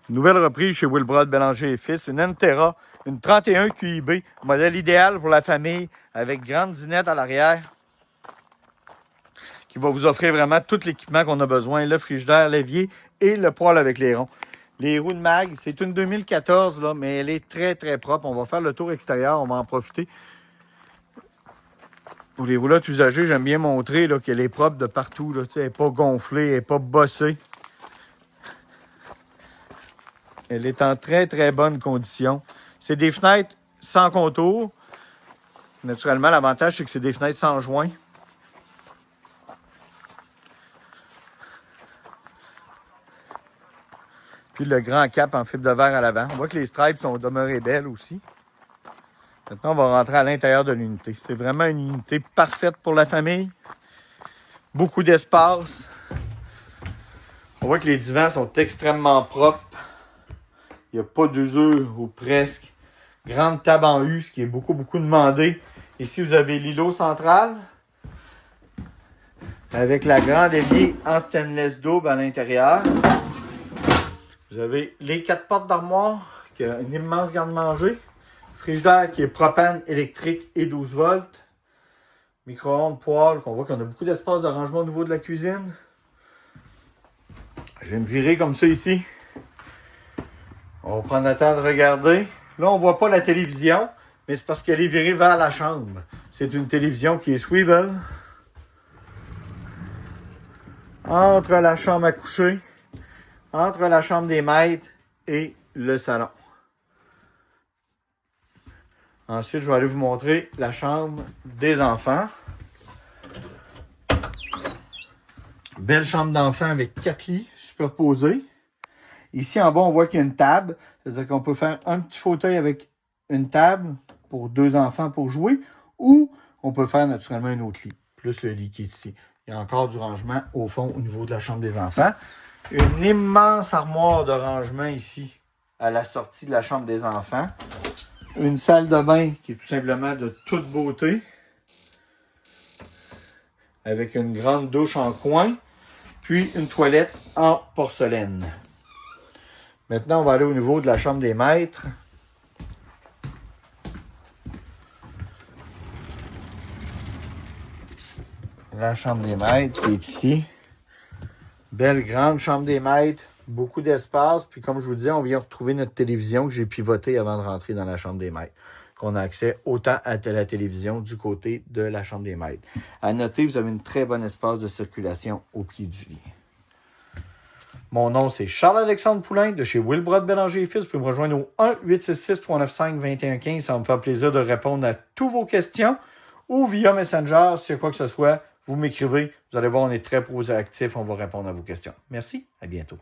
Nouvelle reprise chez Wilbrod Bélanger et Fils, une Entera, une 31 QIB, modèle idéal pour la famille, avec grande dinette à l'arrière, qui va vous offrir vraiment tout l'équipement qu'on a besoin, le frigidaire, l'évier et le poêle avec les ronds. Les roues de mag, c'est une 2014, là, mais elle est très, très propre. On va faire le tour extérieur, on va en profiter. Pour les roulottes usagées, j'aime bien montrer qu'elle est propre de partout. Là. Elle n'est pas gonflée, elle n'est pas bossée. Elle est en très, très bonne condition. C'est des fenêtres sans contour. Naturellement, l'avantage, c'est que c'est des fenêtres sans joint. Puis le grand cap en fibre de verre à l'avant. On voit que les stripes sont demeurées belles aussi. Maintenant, on va rentrer à l'intérieur de l'unité. C'est vraiment une unité parfaite pour la famille. Beaucoup d'espace. On voit que les divans sont extrêmement propres. Il n'y a pas d'usure ou presque. Grande table en U, ce qui est beaucoup demandé. Ici, vous avez l'îlot central avec la grande évier en stainless double à l'intérieur. Vous avez les 4 portes d'armoire qui a une immense garde-manger. Frigidaire qui est propane électrique et 12 volts. Micro-ondes, poêle, qu'on voit qu'on a beaucoup d'espace de rangement au niveau de la cuisine. Je vais me virer comme ça ici. On va prendre le temps de regarder. Là, on ne voit pas la télévision, mais c'est parce qu'elle est virée vers la chambre. C'est une télévision qui est swivel. Entre la chambre à coucher, entre la chambre des maîtres et le salon. Ensuite, je vais aller vous montrer la chambre des enfants. Belle chambre d'enfant avec 4 lits superposés. Ici, en bas, on voit qu'il y a une table. C'est-à-dire qu'on peut faire un petit fauteuil avec une table pour 2 enfants pour jouer. Ou on peut faire naturellement un autre lit, plus le lit qui est ici. Il y a encore du rangement au fond au niveau de la chambre des enfants. Une immense armoire de rangement ici à la sortie de la chambre des enfants. Une salle de bain qui est tout simplement de toute beauté. Avec une grande douche en coin. Puis une toilette en porcelaine. Maintenant, on va aller au niveau de la chambre des maîtres. La chambre des maîtres qui est ici. Belle grande chambre des maîtres. Beaucoup d'espace. Puis comme je vous disais, on vient retrouver notre télévision que j'ai pivotée avant de rentrer dans la chambre des maîtres. Qu'on a accès autant à la télévision du côté de la chambre des maîtres. À noter, vous avez une très bonne espace de circulation au pied du lit. Mon nom, c'est Charles-Alexandre Poulain de chez Wilbrod Bélanger et Fils. Vous pouvez me rejoindre au 1-866-395-2115. Ça va me faire plaisir de répondre à toutes vos questions ou via Messenger. S'il y a quoi que ce soit, vous m'écrivez. Vous allez voir, on est très proactifs. On va répondre à vos questions. Merci. À bientôt.